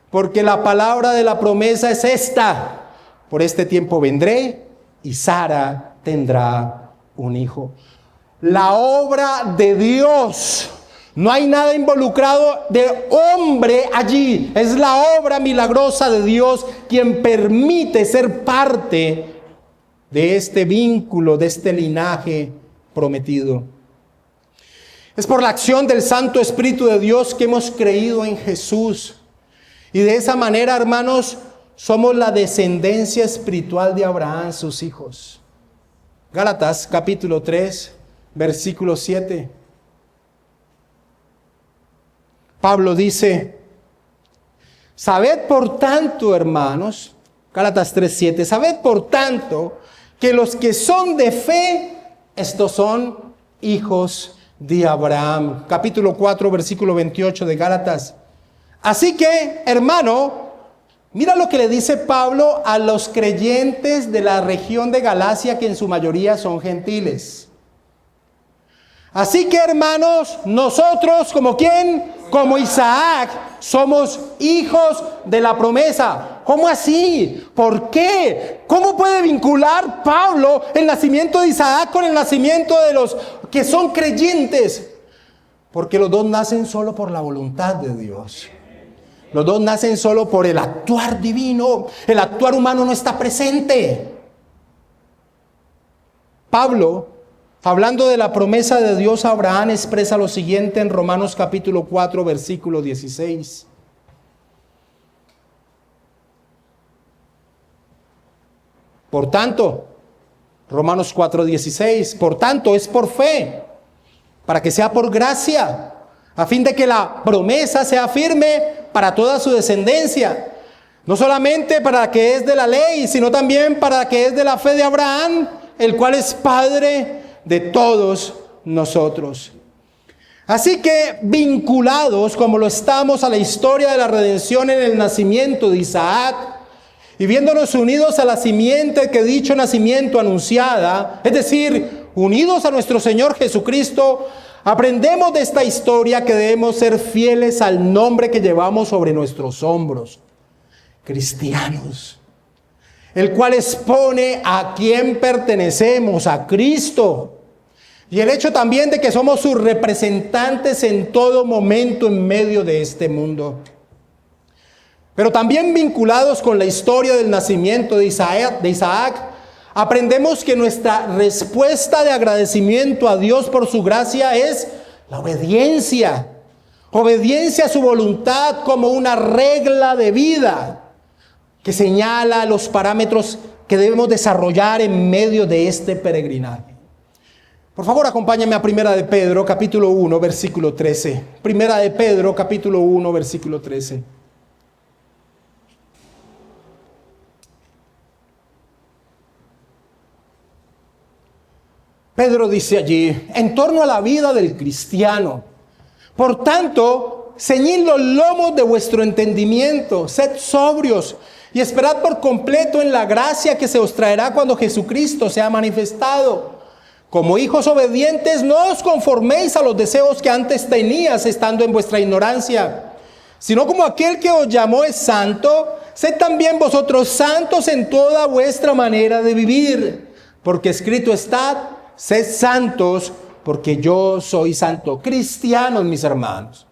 porque la palabra de la promesa es esta: por este tiempo vendré y Sara tendrá un hijo. La obra de Dios, no hay nada involucrado de hombre allí, es la obra milagrosa de Dios quien permite ser parte de este vínculo, de este linaje prometido. Es por la acción del Santo Espíritu de Dios que hemos creído en Jesús. Y de esa manera, hermanos, somos la descendencia espiritual de Abraham, sus hijos. Gálatas capítulo 3, versículo 7. Pablo dice: sabed por tanto, hermanos, Gálatas 3:7, sabed por tanto que los que son de fe, estos son hijos de Abraham. Capítulo 4, versículo 28 de Gálatas. Así que, hermano, mira lo que le dice Pablo a los creyentes de la región de Galacia, que en su mayoría son gentiles. Así que, hermanos, nosotros, ¿como quién? Como Isaac, somos hijos de la promesa. ¿Cómo así? ¿Por qué? ¿Cómo puede vincular Pablo el nacimiento de Isaac con el nacimiento de los que son creyentes? Porque los dos nacen solo por la voluntad de Dios. Los dos nacen solo por el actuar divino. El actuar humano no está presente. Pablo, hablando de la promesa de Dios a Abraham, expresa lo siguiente en Romanos capítulo 4, versículo 16. Por tanto, Romanos 4, 16, por tanto es por fe, para que sea por gracia, a fin de que la promesa sea firme para toda su descendencia, no solamente para la que es de la ley, sino también para la que es de la fe de Abraham, el cual es Padre de todos nosotros. Así que vinculados como lo estamos a la historia de la redención en el nacimiento de Isaac, y viéndonos unidos a la simiente que dicho nacimiento anunciada, es decir, unidos a nuestro Señor Jesucristo, aprendemos de esta historia que debemos ser fieles al nombre que llevamos sobre nuestros hombros, cristianos, el cual expone a quién pertenecemos, a Cristo, y el hecho también de que somos sus representantes en todo momento en medio de este mundo. Pero también vinculados con la historia del nacimiento de Isaac, aprendemos que nuestra respuesta de agradecimiento a Dios por su gracia es la obediencia. Obediencia a su voluntad como una regla de vida que señala los parámetros que debemos desarrollar en medio de este peregrinaje. Por favor, acompáñame a Primera de Pedro, capítulo 1, versículo 13. Primera de Pedro, capítulo 1, versículo 13. Pedro dice allí, en torno a la vida del cristiano: por tanto, ceñid los lomos de vuestro entendimiento, sed sobrios y esperad por completo en la gracia que se os traerá cuando Jesucristo sea manifestado. Como hijos obedientes, no os conforméis a los deseos que antes tenías estando en vuestra ignorancia, sino como aquel que os llamó es santo, sed también vosotros santos en toda vuestra manera de vivir, porque escrito está: sed santos, porque yo soy santo. Cristianos, mis hermanos.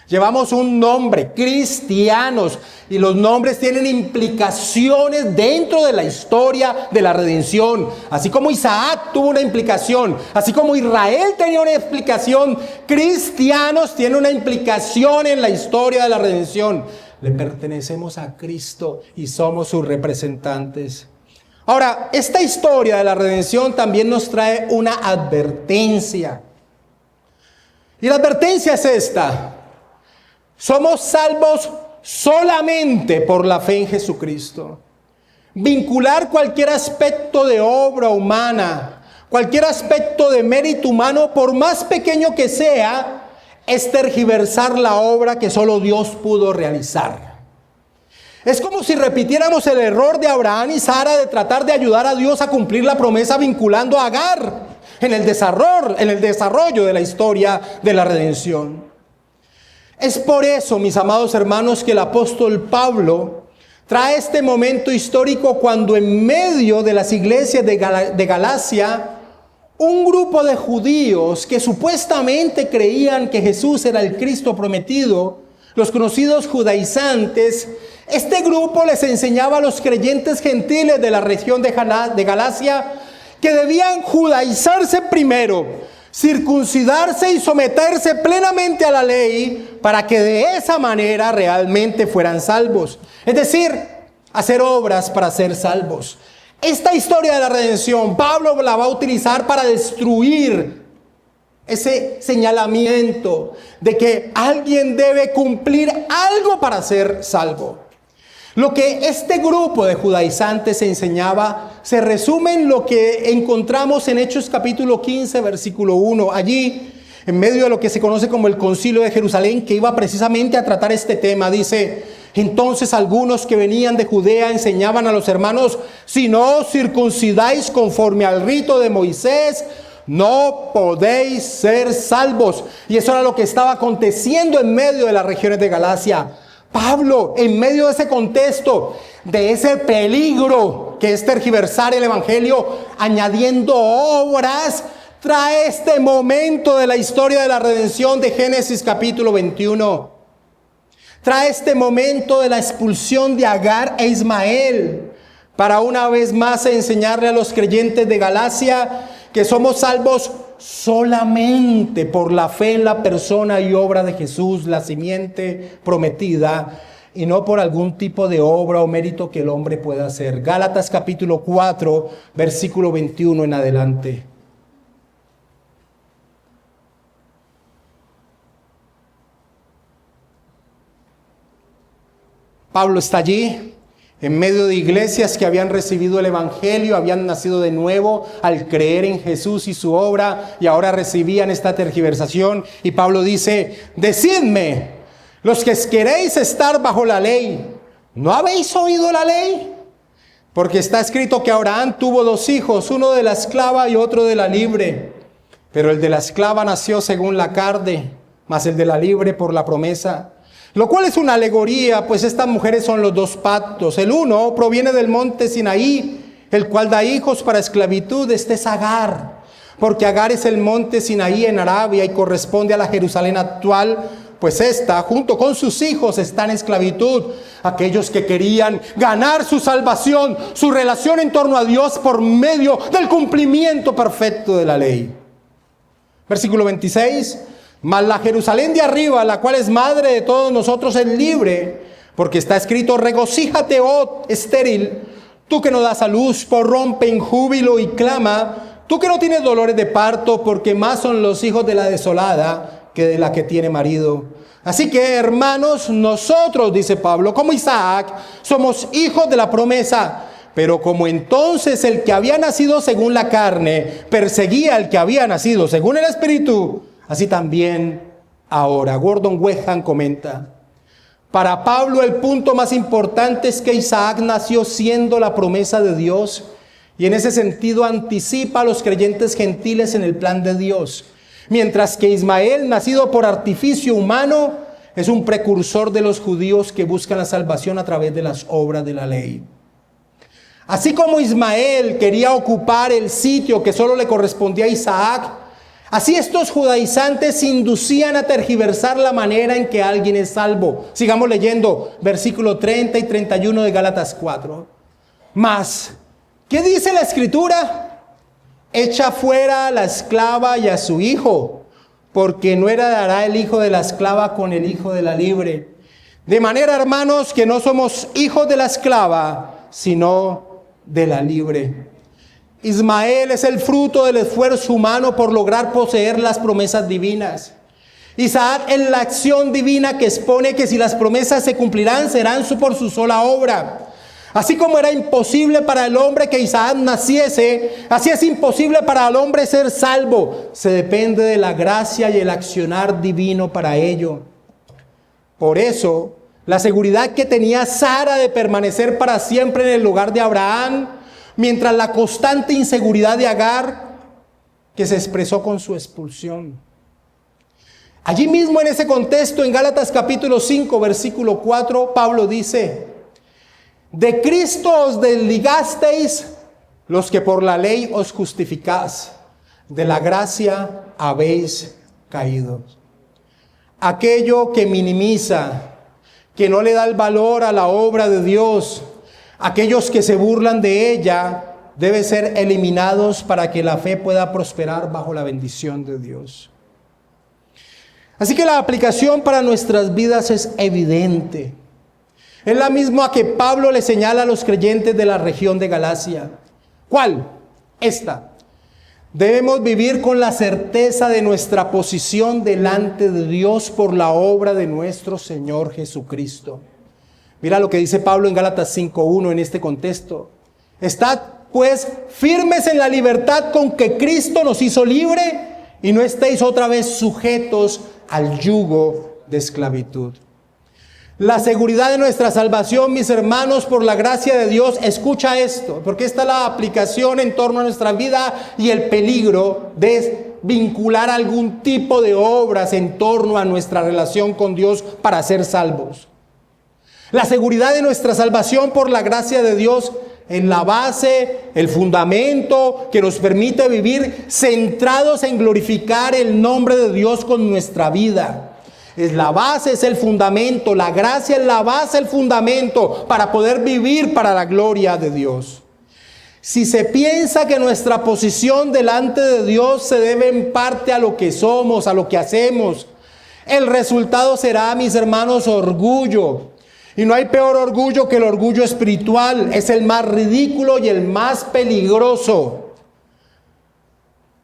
Llevamos un nombre, cristianos, y los nombres tienen implicaciones dentro de la historia de la redención. Así como Isaac tuvo una implicación, así como Israel tenía una implicación, cristianos tienen una implicación en la historia de la redención. Le pertenecemos a Cristo y somos sus representantes. Ahora, esta historia de la redención también nos trae una advertencia. Y la advertencia es esta: somos salvos solamente por la fe en Jesucristo. Vincular cualquier aspecto de obra humana, cualquier aspecto de mérito humano, por más pequeño que sea, es tergiversar la obra que solo Dios pudo realizar. Es como si repitiéramos el error de Abraham y Sara de tratar de ayudar a Dios a cumplir la promesa vinculando a Agar en el desarrollo de la historia de la redención. Es por eso, mis amados hermanos, que el apóstol Pablo trae este momento histórico cuando en medio de las iglesias de Galacia, un grupo de judíos que supuestamente creían que Jesús era el Cristo prometido, los conocidos judaizantes, este grupo les enseñaba a los creyentes gentiles de la región de Galacia que debían judaizarse primero, circuncidarse y someterse plenamente a la ley para que de esa manera realmente fueran salvos. Es decir, hacer obras para ser salvos. Esta historia de la redención, Pablo la va a utilizar para destruir ese señalamiento de que alguien debe cumplir algo para ser salvo. Lo que este grupo de judaizantes enseñaba se resume en lo que encontramos en Hechos capítulo 15, versículo 1. Allí, en medio de lo que se conoce como el Concilio de Jerusalén, que iba precisamente a tratar este tema, dice: entonces algunos que venían de Judea enseñaban a los hermanos: si no os circuncidáis conforme al rito de Moisés, no podéis ser salvos. Y eso era lo que estaba aconteciendo en medio de las regiones de Galacia. Pablo, en medio de ese contexto, de ese peligro que es tergiversar el evangelio, añadiendo obras, trae este momento de la historia de la redención de Génesis capítulo 21. Trae este momento de la expulsión de Agar e Ismael, para una vez más enseñarle a los creyentes de Galacia que somos salvos solamente por la fe en la persona y obra de Jesús, la simiente prometida, y no por algún tipo de obra o mérito que el hombre pueda hacer. Gálatas capítulo 4, versículo 21 en adelante. Pablo está allí, en medio de iglesias que habían recibido el evangelio, habían nacido de nuevo al creer en Jesús y su obra, y ahora recibían esta tergiversación. Y Pablo dice: decidme, los que queréis estar bajo la ley, ¿no habéis oído la ley? Porque está escrito que Abraham tuvo 2 hijos, uno de la esclava y otro de la libre. Pero el de la esclava nació según la carne, mas el de la libre por la promesa. Lo cual es una alegoría, pues estas mujeres son los 2 pactos. El uno proviene del monte Sinaí, el cual da hijos para esclavitud. Este es Agar, porque Agar es el monte Sinaí en Arabia y corresponde a la Jerusalén actual, pues esta, junto con sus hijos, está en esclavitud. Aquellos que querían ganar su salvación, su relación en torno a Dios por medio del cumplimiento perfecto de la ley. Versículo 26. Mas la Jerusalén de arriba, la cual es madre de todos nosotros, es libre, porque está escrito: regocíjate, oh estéril, tú que no das a luz, prorrumpe en júbilo y clama, tú que no tienes dolores de parto, porque más son los hijos de la desolada que de la que tiene marido. Así que, hermanos, nosotros, dice Pablo, como Isaac, somos hijos de la promesa. Pero como entonces el que había nacido según la carne perseguía al que había nacido según el Espíritu, así también ahora. Gordon Westham comenta: para Pablo el punto más importante es que Isaac nació siendo la promesa de Dios, y en ese sentido anticipa a los creyentes gentiles en el plan de Dios, mientras que Ismael, nacido por artificio humano, es un precursor de los judíos que buscan la salvación a través de las obras de la ley. Así como Ismael quería ocupar el sitio que solo le correspondía a Isaac, así estos judaizantes inducían a tergiversar la manera en que alguien es salvo. Sigamos leyendo versículo 30 y 31 de Gálatas 4. Mas, ¿qué dice la Escritura? Echa fuera a la esclava y a su hijo, porque no heredará el hijo de la esclava con el hijo de la libre. De manera, hermanos, que no somos hijos de la esclava, sino de la libre. Ismael es el fruto del esfuerzo humano por lograr poseer las promesas divinas. Isaac es la acción divina que expone que si las promesas se cumplirán, serán por su sola obra. Así como era imposible para el hombre que Isaac naciese, así es imposible para el hombre ser salvo. Se depende de la gracia y el accionar divino para ello. Por eso, la seguridad que tenía Sara de permanecer para siempre en el lugar de Abraham, mientras la constante inseguridad de Agar, que se expresó con su expulsión. Allí mismo en ese contexto, en Gálatas capítulo 5, versículo 4, Pablo dice: de Cristo os desligasteis los que por la ley os justificáis, de la gracia habéis caído. Aquello que minimiza, que no le da el valor a la obra de Dios, aquellos que se burlan de ella, debe ser eliminados para que la fe pueda prosperar bajo la bendición de Dios. Así que la aplicación para nuestras vidas es evidente. Es la misma que Pablo le señala a los creyentes de la región de Galacia. ¿Cuál? Esta. Debemos vivir con la certeza de nuestra posición delante de Dios por la obra de nuestro Señor Jesucristo. Mira lo que dice Pablo en Gálatas 5:1 en este contexto. Estad pues firmes en la libertad con que Cristo nos hizo libre y no estéis otra vez sujetos al yugo de esclavitud. La seguridad de nuestra salvación, mis hermanos, por la gracia de Dios, escucha esto, porque esta es la aplicación en torno a nuestra vida y el peligro de vincular algún tipo de obras en torno a nuestra relación con Dios para ser salvos. La seguridad de nuestra salvación por la gracia de Dios en la base, el fundamento que nos permite vivir centrados en glorificar el nombre de Dios con nuestra vida. Es la base, es el fundamento, la gracia es la base, el fundamento para poder vivir para la gloria de Dios. Si se piensa que nuestra posición delante de Dios se debe en parte a lo que somos, a lo que hacemos, el resultado será, mis hermanos, orgullo. Y no hay peor orgullo que el orgullo espiritual. Es el más ridículo y el más peligroso.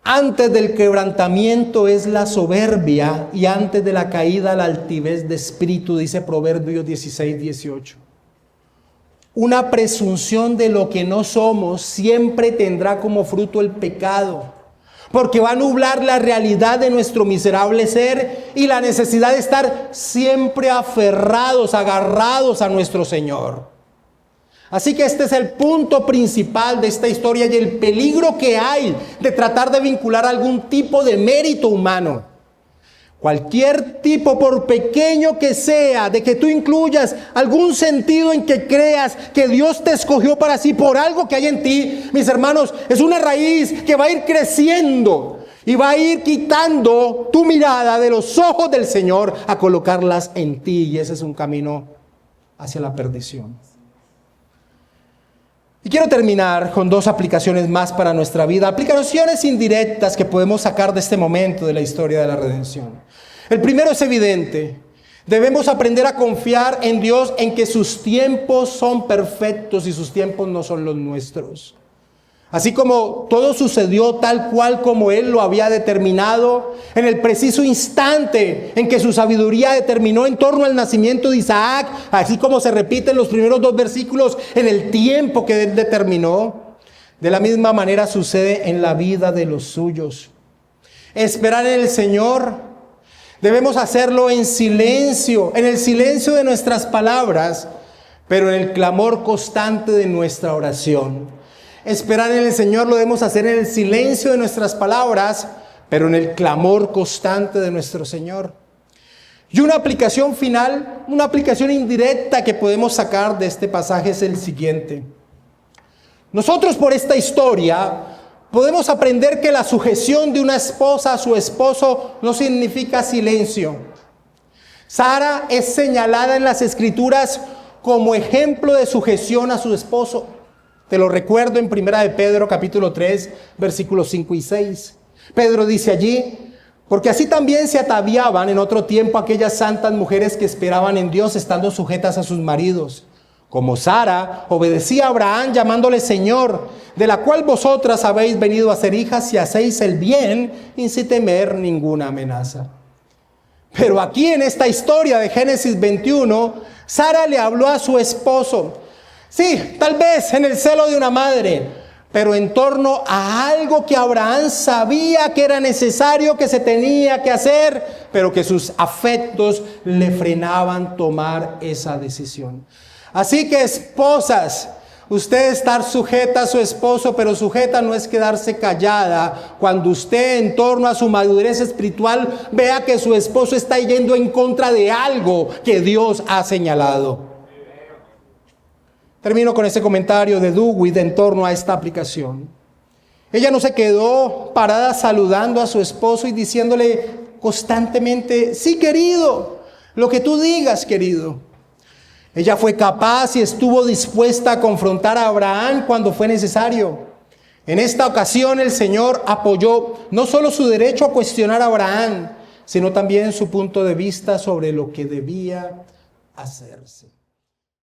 Antes del quebrantamiento es la soberbia y antes de la caída la altivez de espíritu, dice Proverbios 16:18. Una presunción de lo que no somos siempre tendrá como fruto el pecado, porque va a nublar la realidad de nuestro miserable ser y la necesidad de estar siempre aferrados, agarrados a nuestro Señor. Así que este es el punto principal de esta historia y el peligro que hay de tratar de vincular algún tipo de mérito humano. Cualquier tipo, por pequeño que sea, de que tú incluyas algún sentido en que creas que Dios te escogió para sí por algo que hay en ti, mis hermanos, es una raíz que va a ir creciendo y va a ir quitando tu mirada de los ojos del Señor a colocarlas en ti, y ese es un camino hacia la perdición. Y quiero terminar con dos aplicaciones más para nuestra vida, aplicaciones indirectas que podemos sacar de este momento de la historia de la redención. El primero es evidente. Debemos aprender a confiar en Dios, en que sus tiempos son perfectos y sus tiempos no son los nuestros. Así como todo sucedió tal cual como Él lo había determinado, en el preciso instante en que su sabiduría determinó en torno al nacimiento de Isaac, así como se repite en los primeros 2 versículos, en el tiempo que Él determinó, de la misma manera sucede en la vida de los suyos. Esperar en el Señor, debemos hacerlo en silencio, en el silencio de nuestras palabras, pero en el clamor constante de nuestra oración. Esperar en el Señor lo debemos hacer en el silencio de nuestras palabras, pero en el clamor constante de nuestro Señor. Y una aplicación final, una aplicación indirecta que podemos sacar de este pasaje es el siguiente. Nosotros por esta historia podemos aprender que la sujeción de una esposa a su esposo no significa silencio. Sara es señalada en las Escrituras como ejemplo de sujeción a su esposo. Te lo recuerdo en 1 de Pedro capítulo 3, versículos 5 y 6. Pedro dice allí: porque así también se ataviaban en otro tiempo aquellas santas mujeres que esperaban en Dios, estando sujetas a sus maridos. Como Sara obedecía a Abraham llamándole Señor, de la cual vosotras habéis venido a ser hijas si hacéis el bien y sin temer ninguna amenaza. Pero aquí en esta historia de Génesis 21, Sara le habló a su esposo. Sí, tal vez en el celo de una madre, pero en torno a algo que Abraham sabía que era necesario, que se tenía que hacer, pero que sus afectos le frenaban tomar esa decisión. Así que esposas, Usted estar sujeta a su esposo, pero sujeta no es quedarse callada. Cuando usted, en torno a su madurez espiritual, vea que su esposo está yendo en contra de algo que Dios ha señalado. Termino con este comentario de Duguid en torno a esta aplicación. Ella no se quedó parada saludando a su esposo y diciéndole constantemente: sí, querido, lo que tú digas, querido. Ella fue capaz y estuvo dispuesta a confrontar a Abraham cuando fue necesario. En esta ocasión el Señor apoyó no solo su derecho a cuestionar a Abraham, sino también su punto de vista sobre lo que debía hacerse.